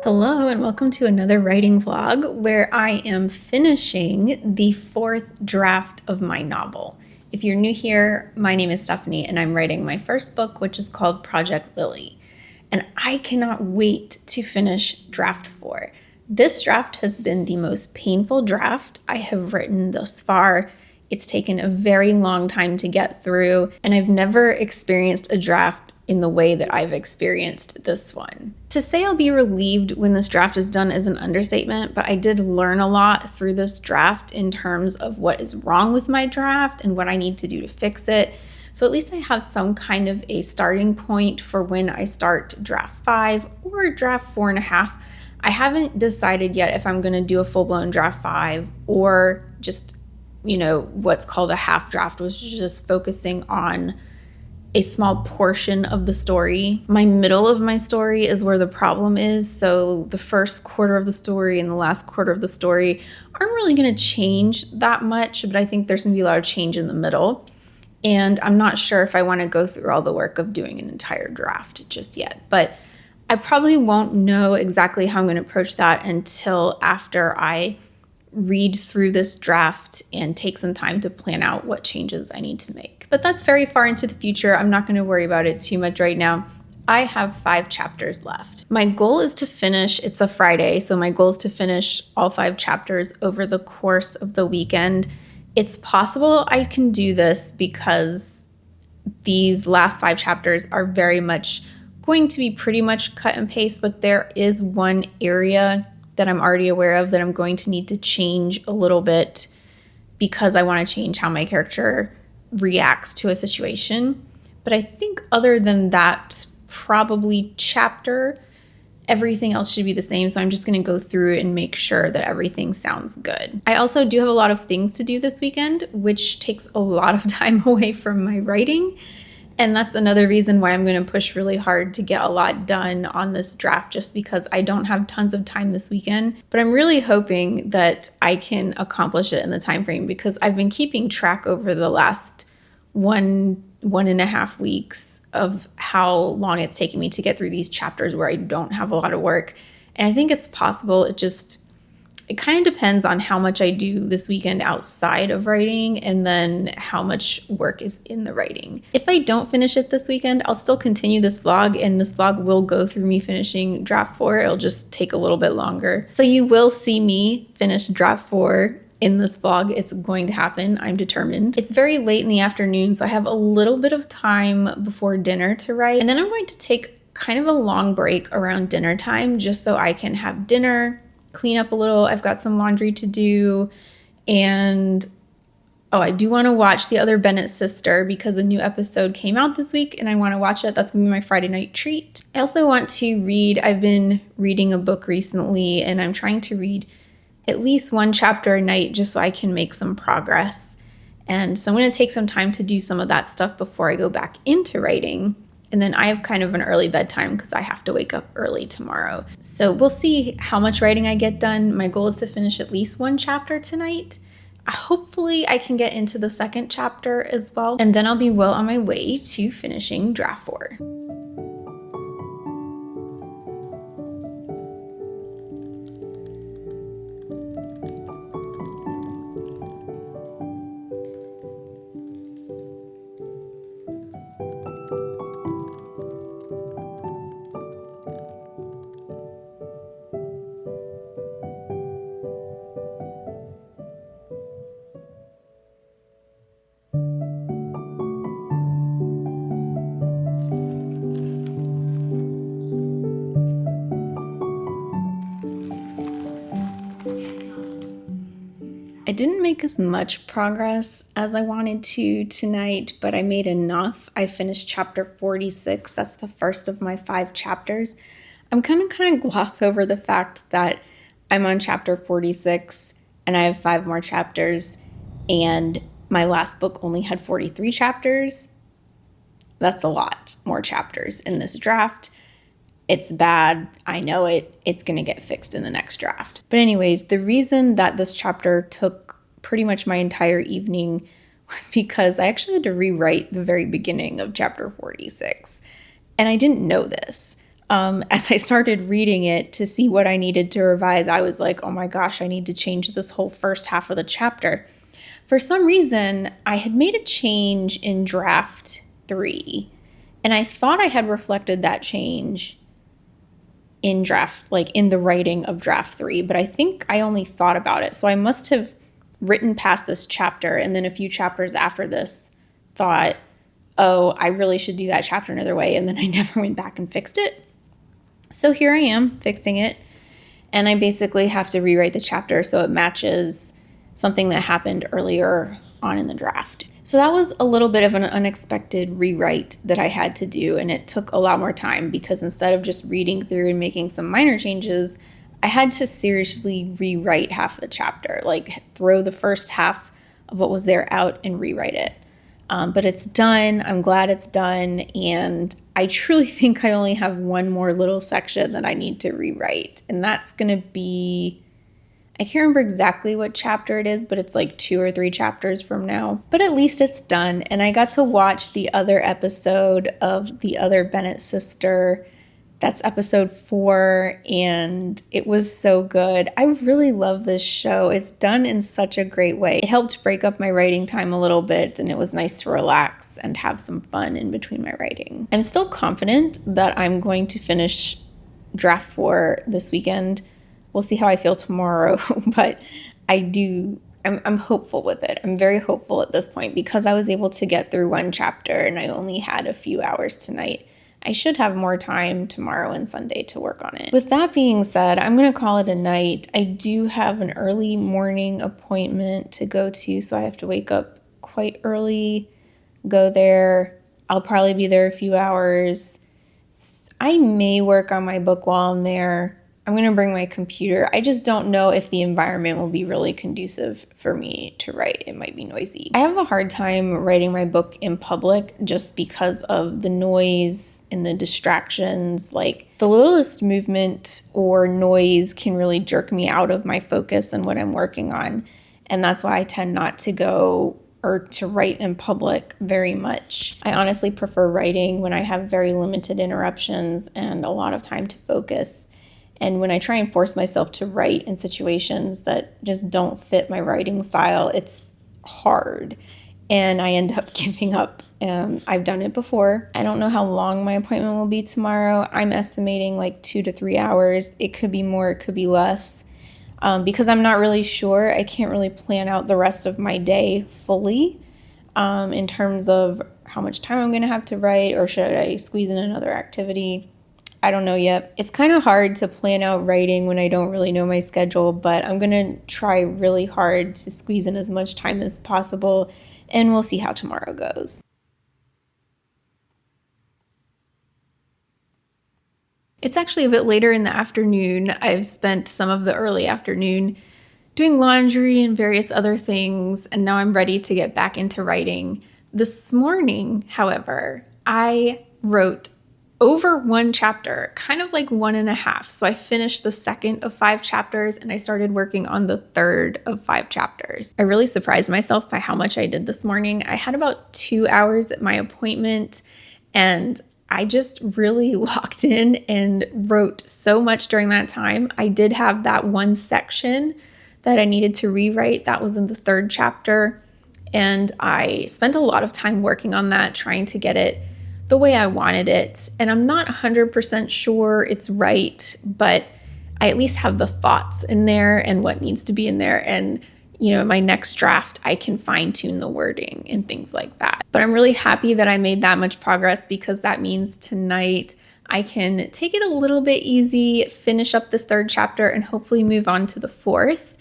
Hello and welcome to another writing vlog where I am finishing the fourth draft of my novel. If you're new here, my name is Stephanie and I'm writing my first book, which is called Project Lily. And I cannot wait to finish draft 4. This draft has been the most painful draft I have written thus far. It's taken a very long time to get through, and I've never experienced a draft in the way that I've experienced this one. To say I'll be relieved when this draft is done is an understatement, but I did learn a lot through this draft in terms of what is wrong with my draft and what I need to do to fix it. So at least I have some kind of a starting point for when I start draft 5 or draft 4.5. I haven't decided yet if I'm gonna do a full-blown draft 5 or just, what's called a half draft, which is just focusing on a small portion of the story. My middle of my story is where the problem is. So the first quarter of the story and the last quarter of the story aren't really going to change that much, but I think there's going to be a lot of change in the middle. And I'm not sure if I want to go through all the work of doing an entire draft just yet, but I probably won't know exactly how I'm going to approach that until after I read through this draft and take some time to plan out what changes I need to make. But that's very far into the future. I'm not going to worry about it too much right now. I have 5 chapters left. My goal is to finish, it's a Friday, so my goal is to finish all 5 chapters over the course of the weekend. It's possible I can do this because these last 5 chapters are very much going to be pretty much cut and paste, but there is one area that I'm already aware of that I'm going to need to change a little bit because I want to change how my character reacts to a situation. But I think other than that, probably chapter, everything else should be the same. So I'm just going to go through and make sure that everything sounds good. I also do have a lot of things to do this weekend, which takes a lot of time away from my writing. And that's another reason why I'm going to push really hard to get a lot done on this draft, just because I don't have tons of time this weekend. But I'm really hoping that I can accomplish it in the time frame, because I've been keeping track over the last 1.5 weeks of how long it's taken me to get through these chapters where I don't have a lot of work. And I think it's possible. It kind of depends on how much I do this weekend outside of writing and then how much work is in the writing. If I don't finish it this weekend, I'll still continue this vlog, and this vlog will go through me finishing draft 4. It'll just take a little bit longer. So you will see me finish draft 4 in this vlog. It's going to happen. I'm determined. It's very late in the afternoon, so I have a little bit of time before dinner to write. And then I'm going to take kind of a long break around dinner time just so I can have dinner, clean up a little. I've got some laundry to do, and I do want to watch The Other Bennett Sister because a new episode came out this week and I want to watch it. That's gonna be my Friday night treat. I also want to read. I've been reading a book recently, and I'm trying to read at least 1 chapter a night just so I can make some progress. And so I'm going to take some time to do some of that stuff before I go back into writing. And then I have kind of an early bedtime because I have to wake up early tomorrow. So we'll see how much writing I get done. My goal is to finish at least 1 chapter tonight. Hopefully I can get into the 2nd chapter as well. And then I'll be well on my way to finishing draft 4. I didn't make as much progress as I wanted to tonight, but I made enough. I finished chapter 46. That's the first of my 5 chapters. I'm kind of gloss over the fact that I'm on chapter 46 and I have 5 more chapters, and my last book only had 43 chapters. That's a lot more chapters in this draft. It's bad. I know it. It's going to get fixed in the next draft. But anyways, the reason that this chapter took pretty much my entire evening was because I actually had to rewrite the very beginning of chapter 46. And I didn't know this. as I started reading it to see what I needed to revise, I was like, oh my gosh, I need to change this whole first half of the chapter. For some reason, I had made a change in draft 3, and I thought I had reflected that change in draft, like in the writing of draft 3, but I think I only thought about it. So I must have written past this chapter, and then a few chapters after this thought, oh, I really should do that chapter another way, and then I never went back and fixed it. So here I am fixing it, and I basically have to rewrite the chapter so it matches something that happened earlier on in the draft. So that was a little bit of an unexpected rewrite that I had to do, and it took a lot more time because instead of just reading through and making some minor changes, I had to seriously rewrite half of the chapter, like throw the first half of what was there out and rewrite it. But it's done. I'm glad it's done. And I truly think I only have one more little section that I need to rewrite. And that's going to be, I can't remember exactly what chapter it is, but it's like 2 or 3 chapters from now. But at least it's done. And I got to watch the other episode of The Other Bennett Sister. That's episode 4, and it was so good. I really love this show. It's done in such a great way. It helped break up my writing time a little bit, and it was nice to relax and have some fun in between my writing. I'm still confident that I'm going to finish draft 4 this weekend. We'll see how I feel tomorrow, but I'm hopeful with it. I'm very hopeful at this point because I was able to get through one chapter and I only had a few hours tonight. I should have more time tomorrow and Sunday to work on it. With that being said, I'm going to call it a night. I do have an early morning appointment to go to, so I have to wake up quite early, go there. I'll probably be there a few hours. I may work on my book while I'm there. I'm going to bring my computer. I just don't know if the environment will be really conducive for me to write. It might be noisy. I have a hard time writing my book in public just because of the noise and the distractions. Like the littlest movement or noise can really jerk me out of my focus and what I'm working on. And that's why I tend not to go or to write in public very much. I honestly prefer writing when I have very limited interruptions and a lot of time to focus. And when I try and force myself to write in situations that just don't fit my writing style, it's hard. And I end up giving up. I've done it before. I don't know how long my appointment will be tomorrow. I'm estimating like 2 to 3 hours. It could be more, it could be less. Because I'm not really sure. I can't really plan out the rest of my day fully in terms of how much time I'm going to have to write, or should I squeeze in another activity. I don't know yet. It's kind of hard to plan out writing when I don't really know my schedule, but I'm going to try really hard to squeeze in as much time as possible, and we'll see how tomorrow goes. It's actually a bit later in the afternoon. I've spent some of the early afternoon doing laundry and various other things, and now I'm ready to get back into writing. This morning, however, I wrote over 1 chapter, kind of like 1.5. So I finished the 2nd of 5 chapters and I started working on the 3rd of 5 chapters. I really surprised myself by how much I did this morning. I had about 2 hours at my appointment and I just really locked in and wrote so much during that time. I did have that one section that I needed to rewrite. That was in the 3rd chapter. And I spent a lot of time working on that, trying to get it the way I wanted it. And I'm not 100% sure it's right, but I at least have the thoughts in there and what needs to be in there. And, you know, in my next draft, I can fine tune the wording and things like that. But I'm really happy that I made that much progress because that means tonight I can take it a little bit easy, finish up this 3rd chapter, and hopefully move on to the 4th.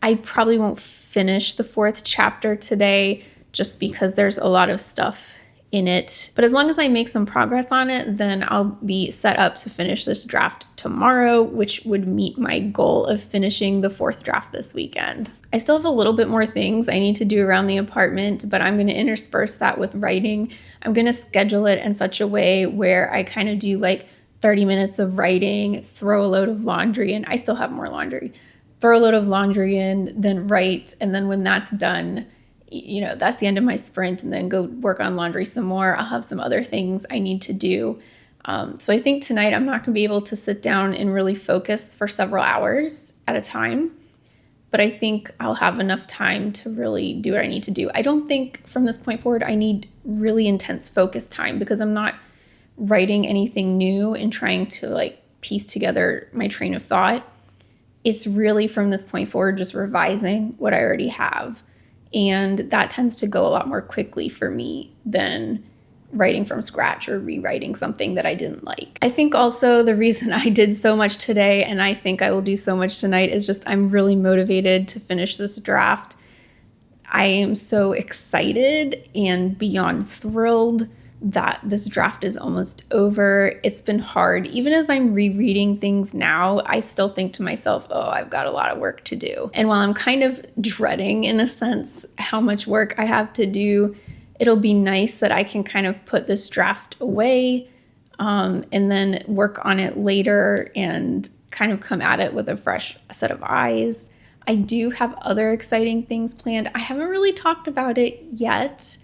I probably won't finish the 4th chapter today just because there's a lot of stuff in it. But as long as I make some progress on it, then I'll be set up to finish this draft tomorrow, which would meet my goal of finishing the 4th draft this weekend. I still have a little bit more things I need to do around the apartment, but I'm going to intersperse that with writing. I'm going to schedule it in such a way where I kind of do like 30 minutes of writing, throw a load of laundry in. I still have more laundry. Throw a load of laundry in, then write, and then when that's done, you know, that's the end of my sprint, and then go work on laundry some more. I'll have some other things I need to do, So I think tonight I'm not going to be able to sit down and really focus for several hours at a time. But I think I'll have enough time to really do what I need to do. I don't think from this point forward I need really intense focus time because I'm not writing anything new and trying to like piece together my train of thought. It's really from this point forward just revising what I already have. And that tends to go a lot more quickly for me than writing from scratch or rewriting something that I didn't like. I think also the reason I did so much today and I think I will do so much tonight is just I'm really motivated to finish this draft. I am so excited and beyond thrilled that this draft is almost over. It's been hard. Even as I'm rereading things now, I still think to myself, oh, I've got a lot of work to do. And while I'm kind of dreading, in a sense, how much work I have to do, it'll be nice that I can kind of put this draft away and then work on it later and kind of come at it with a fresh set of eyes. I do have other exciting things planned. I haven't really talked about it yet,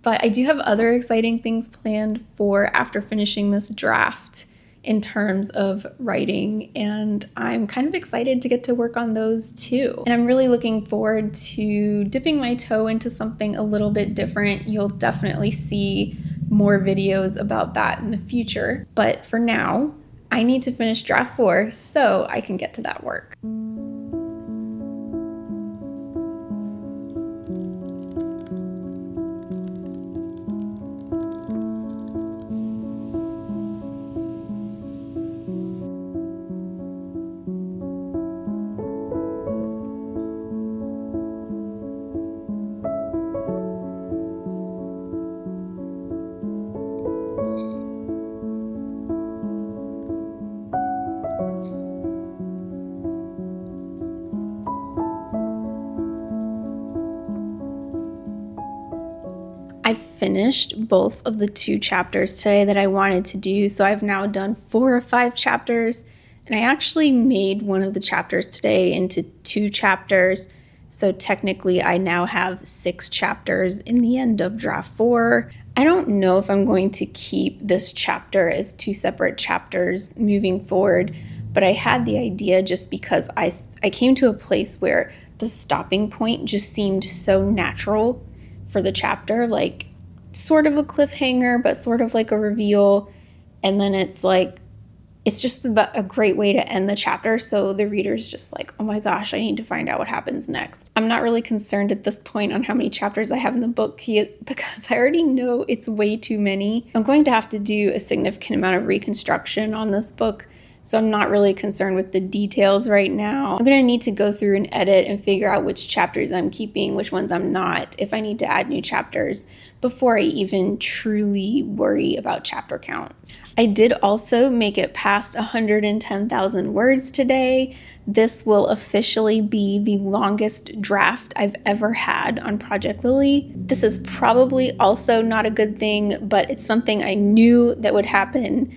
but I do have other exciting things planned for after finishing this draft in terms of writing, and I'm kind of excited to get to work on those too. And I'm really looking forward to dipping my toe into something a little bit different. You'll definitely see more videos about that in the future. But for now, I need to finish draft 4 so I can get to that work. I finished both of the 2 chapters today that I wanted to do, so I've now done 4 or 5 chapters, and I actually made one of the chapters today into 2 chapters, so technically I now have 6 chapters in the end of draft 4. I don't know if I'm going to keep this chapter as 2 separate chapters moving forward, but I had the idea just because I came to a place where the stopping point just seemed so natural for the chapter, like sort of a cliffhanger, but sort of like a reveal. And then it's like, it's just a great way to end the chapter. So the reader's just like, oh my gosh, I need to find out what happens next. I'm not really concerned at this point on how many chapters I have in the book because I already know it's way too many. I'm going to have to do a significant amount of reconstruction on this book, so I'm not really concerned with the details right now. I'm going to need to go through and edit and figure out which chapters I'm keeping, which ones I'm not, if I need to add new chapters before I even truly worry about chapter count. I did also make it past 110,000 words today. This will officially be the longest draft I've ever had on Project Lily. This is probably also not a good thing, but it's something I knew that would happen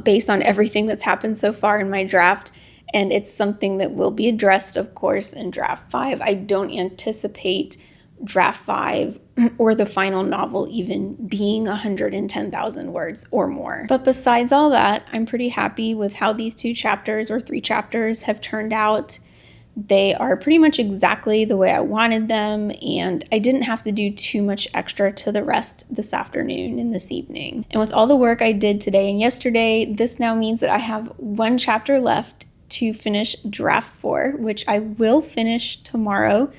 based on everything that's happened so far in my draft, and it's something that will be addressed, of course, in draft 5. I don't anticipate draft 5 or the final novel even being 110,000 words or more. But besides all that, I'm pretty happy with how these 2 chapters or 3 chapters have turned out. They are pretty much exactly the way I wanted them, and I didn't have to do too much extra to the rest this afternoon and this evening. And with all the work I did today and yesterday, this now means that I have 1 chapter left to finish draft 4, which I will finish tomorrow.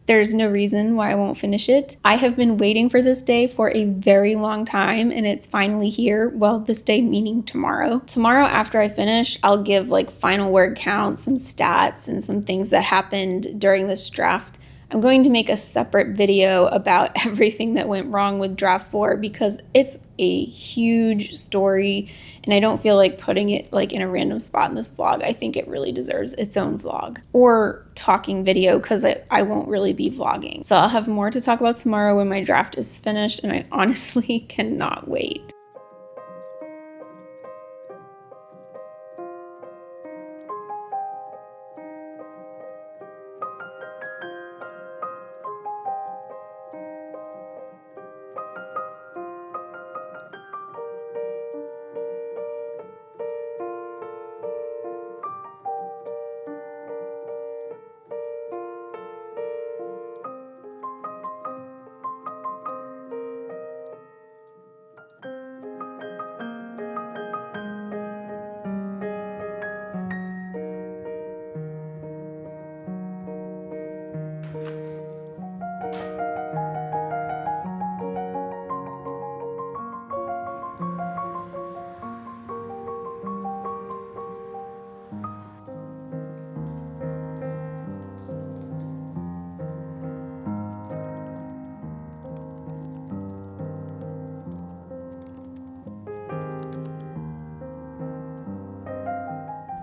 There's no reason why I won't finish it. I have been waiting for this day for a very long time, and it's finally here. Well, this day meaning tomorrow. Tomorrow after I finish, I'll give like final word counts, some stats, and some things that happened during this draft. I'm going to make a separate video about everything that went wrong with draft 4 because it's a huge story and I don't feel like putting it like in a random spot in this vlog. I think it really deserves its own vlog or talking video because I won't really be vlogging. So I'll have more to talk about tomorrow when my draft is finished, and I honestly cannot wait.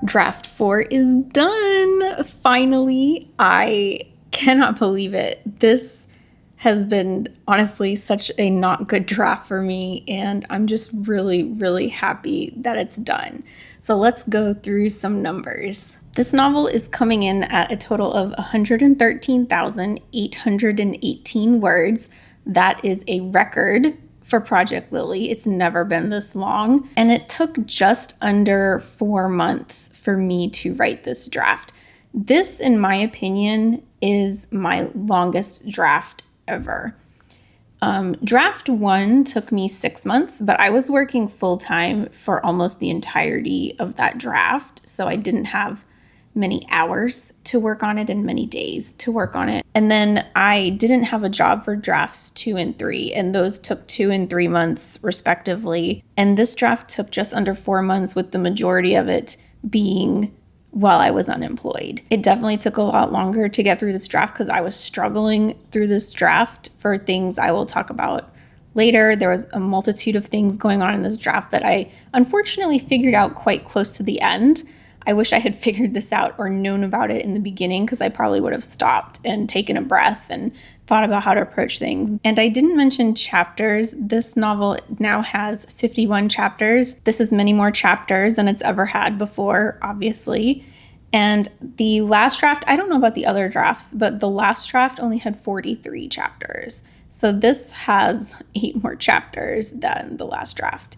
Draft 4 is done. Finally, I cannot believe it. This has been honestly such a not good draft for me, and I'm just really, really happy that it's done. So let's go through some numbers. This novel is coming in at a total of 113,818 words. That is a record for Project Lily. It's never been this long. And it took just under 4 months for me to write this draft. This, in my opinion, is my longest draft ever. Draft 1 took me 6 months, but I was working full-time for almost the entirety of that draft. So I didn't have many hours to work on it and many days to work on it. And then I didn't have a job for drafts 2 and 3, and those took 2 and 3 months respectively. And this draft took just under 4 months, with the majority of it being while I was unemployed. It definitely took a lot longer to get through this draft because I was struggling through this draft for things I will talk about later. There was a multitude of things going on in this draft that I unfortunately figured out quite close to the end. I wish I had figured this out or known about it in the beginning, because I probably would have stopped and taken a breath and thought about how to approach things. And I didn't mention chapters. This novel now has 51 chapters. This is many more chapters than it's ever had before, obviously. And the last draft, I don't know about the other drafts, but the last draft only had 43 chapters. So this has 8 more chapters than the last draft.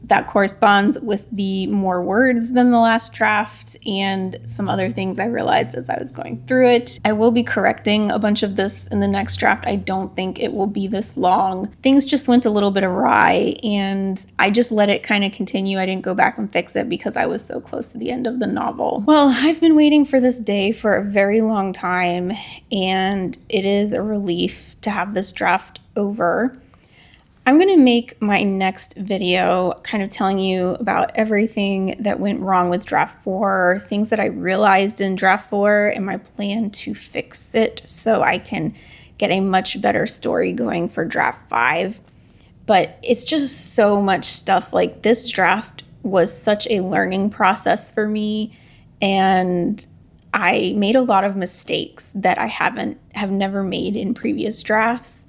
That corresponds with the more words than the last draft and some other things I realized as I was going through it. I will be correcting a bunch of this in the next draft. I don't think it will be this long. Things just went a little bit awry, and I just let it kind of continue. I didn't go back and fix it because I was so close to the end of the novel. Well, I've been waiting for this day for a very long time, and it is a relief to have this draft over. I'm going to make my next video kind of telling you about everything that went wrong with draft 4, things that I realized in draft 4, and my plan to fix it so I can get a much better story going for draft 5. But it's just so much stuff. Like, this draft was such a learning process for me, and I made a lot of mistakes that I have never made in previous drafts,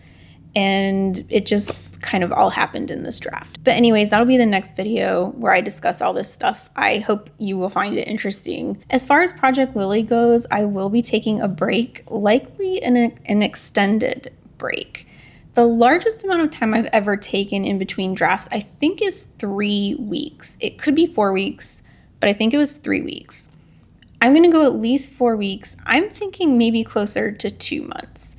and it just kind of all happened in this draft. But anyways, that'll be the next video where I discuss all this stuff. I hope you will find it interesting. As far as Project Lily goes, I will be taking a break, likely an extended break. The largest amount of time I've ever taken in between drafts, I think, is 3 weeks. It could be 4 weeks, but I think it was 3 weeks. I'm gonna go at least 4 weeks. I'm thinking maybe closer to 2 months.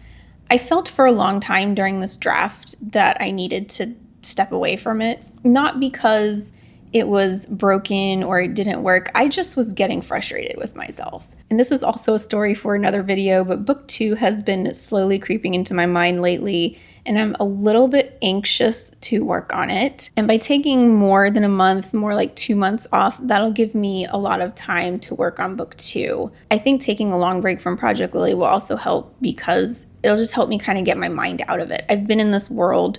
I felt for a long time during this draft that I needed to step away from it, not because it was broken or it didn't work. I just was getting frustrated with myself. And this is also a story for another video, but book 2 has been slowly creeping into my mind lately, and I'm a little bit anxious to work on it. And by taking more than a month, more like 2 months off, that'll give me a lot of time to work on book 2. I think taking a long break from Project Lily will also help, because it'll just help me kind of get my mind out of it. I've been in this world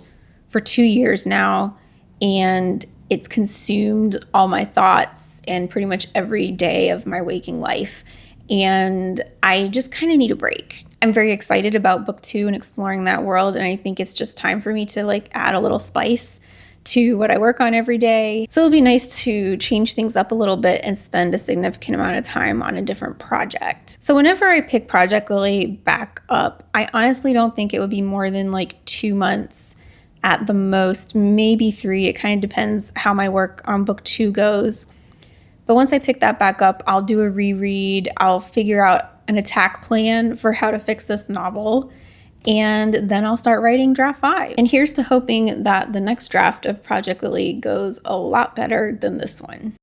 for 2 years now, and it's consumed all my thoughts and pretty much every day of my waking life. And I just kind of need a break. I'm very excited about book 2 and exploring that world. And I think it's just time for me to add a little spice to what I work on every day. So it'll be nice to change things up a little bit and spend a significant amount of time on a different project. So whenever I pick Project Lily back up, I honestly don't think it would be more than 2 months at the most, maybe 3. It kind of depends how my work on book 2 goes. But once I pick that back up, I'll do a reread. I'll figure out an attack plan for how to fix this novel, and then I'll start writing draft 5. And here's to hoping that the next draft of Project Lily goes a lot better than this one.